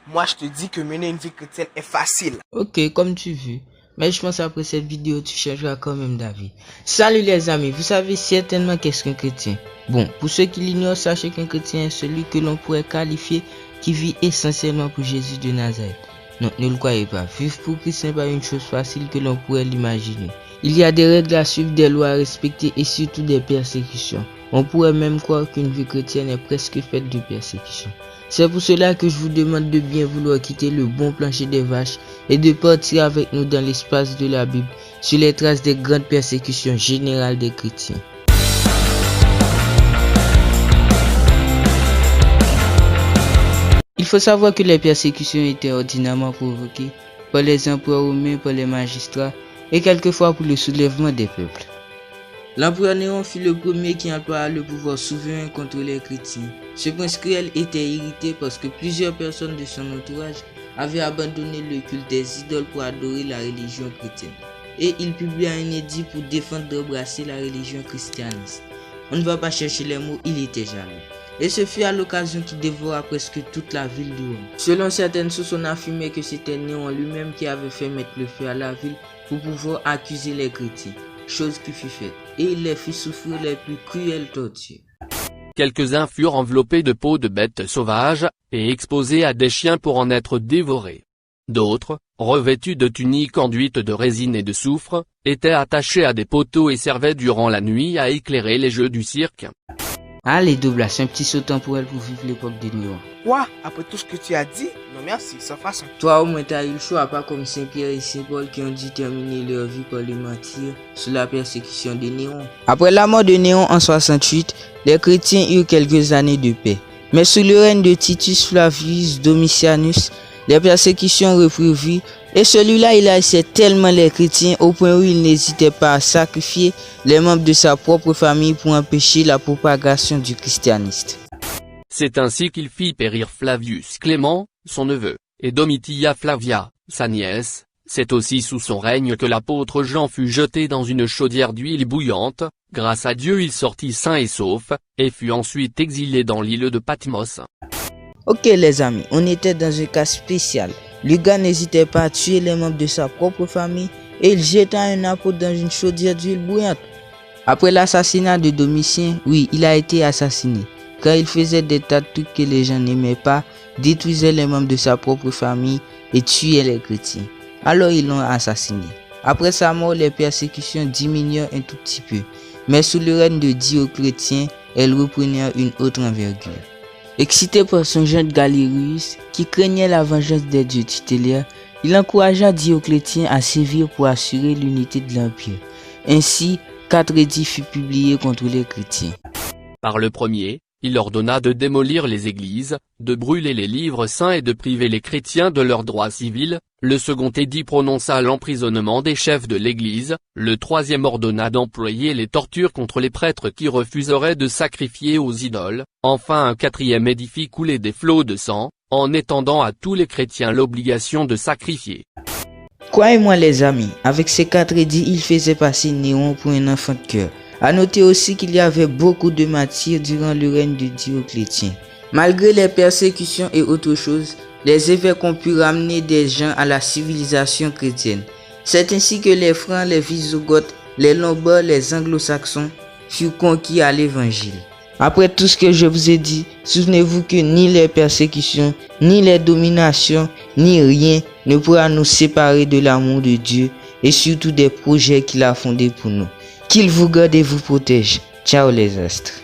Moi, je te dis que mener une vie chrétienne est facile. Ok, comme tu veux. Mais je pense après cette vidéo, tu changeras quand même d'avis. Salut les amis, vous savez certainement qu'est-ce qu'un chrétien. Bon, pour ceux qui l'ignorent, sachez qu'un chrétien est celui que l'on pourrait qualifier qui vit essentiellement pour Jésus de Nazareth. Non, ne le croyez pas. Vivre pour Christ n'est pas une chose facile que l'on pourrait l'imaginer. Il y a des règles à suivre, des lois à respecter et surtout des persécutions. On pourrait même croire qu'une vie chrétienne est presque faite de persécutions. C'est pour cela que je vous demande de bien vouloir quitter le bon plancher des vaches et de partir avec nous dans l'espace de la Bible sur les traces des grandes persécutions générales des chrétiens. Il faut savoir que les persécutions étaient ordinairement provoquées par les empereurs romains, par les magistrats et quelquefois pour le soulèvement des peuples. L'empereur Néron fut le premier qui employa le pouvoir souverain contre les chrétiens. Ce prince cruel était irrité parce que plusieurs personnes de son entourage avaient abandonné le culte des idoles pour adorer la religion chrétienne. Et il publia un édit pour défendre d'embrasser la religion christianiste. On ne va pas chercher les mots, il était jaloux. Et ce fut à l'occasion qu'il dévora presque toute la ville de Rome. Selon certaines sources, on affirmait que c'était Néron lui-même qui avait fait mettre le feu à la ville pour pouvoir accuser les chrétiens. Chose qui fut faite, et il les fit souffrir les plus cruelles tortures. Quelques-uns furent enveloppés de peaux de bêtes sauvages, et exposés à des chiens pour en être dévorés. D'autres, revêtus de tuniques enduites de résine et de soufre, étaient attachés à des poteaux et servaient durant la nuit à éclairer les jeux du cirque. Allez Douglas, un petit saut temporel pour vivre l'époque de Néron. Quoi? Après tout ce que tu as dit? Non merci, sans façon. Toi au moins t'as eu le choix, pas comme Saint-Pierre et Saint-Paul qui ont dû terminer leur vie par le martyre sous la persécution de Néron. Après la mort de Néron en 68, les chrétiens eurent quelques années de paix. Mais sous le règne de Titus Flavius Domitianus, les persécutions reprirent vie et celui-là il haïssait tellement les chrétiens au point où il n'hésitait pas à sacrifier les membres de sa propre famille pour empêcher la propagation du christianisme. C'est ainsi qu'il fit périr Flavius Clément, son neveu, et Domitia Flavia, sa nièce. C'est aussi sous son règne que l'apôtre Jean fut jeté dans une chaudière d'huile bouillante. Grâce à Dieu il sortit sain et sauf, et fut ensuite exilé dans l'île de Patmos. Ok les amis, on était dans un cas spécial. Le gars n'hésitait pas à tuer les membres de sa propre famille et il jeta un apôtre dans une chaudière d'huile bouillante. Après l'assassinat de Domitien, oui, il a été assassiné, car il faisait des tas de trucs que les gens n'aimaient pas, détruisait les membres de sa propre famille et tuait les chrétiens. Alors ils l'ont assassiné. Après sa mort, les persécutions diminuèrent un tout petit peu, mais sous le règne de Dioclétien, elles reprenèrent une autre envergure. Excité par son jeune Galerius, qui craignait la vengeance des dieux tutélaires, il encouragea Dioclétien à sévir pour assurer l'unité de l'Empire. Ainsi, 4 édits furent publiés contre les chrétiens. Par le premier, il ordonna de démolir les églises, de brûler les livres saints et de priver les chrétiens de leurs droits civils. Le second édit prononça l'emprisonnement des chefs de l'église. Le troisième ordonna d'employer les tortures contre les prêtres qui refuseraient de sacrifier aux idoles. Enfin un quatrième édit fit couler des flots de sang, en étendant à tous les chrétiens l'obligation de sacrifier. Croyez-moi les amis, avec ces 4 édits, il faisait passer Néron pour un enfant de cœur. A noter aussi qu'il y avait beaucoup de martyrs durant le règne de Dioclétien. Malgré les persécutions et autres choses, les évêques ont pu ramener des gens à la civilisation chrétienne. C'est ainsi que les Francs, les Visigoths, les Lombards, les Anglo-Saxons furent conquis à l'évangile. Après tout ce que je vous ai dit, souvenez-vous que ni les persécutions, ni les dominations, ni rien ne pourra nous séparer de l'amour de Dieu et surtout des projets qu'il a fondés pour nous. Qu'il vous garde et vous protège. Ciao les astres.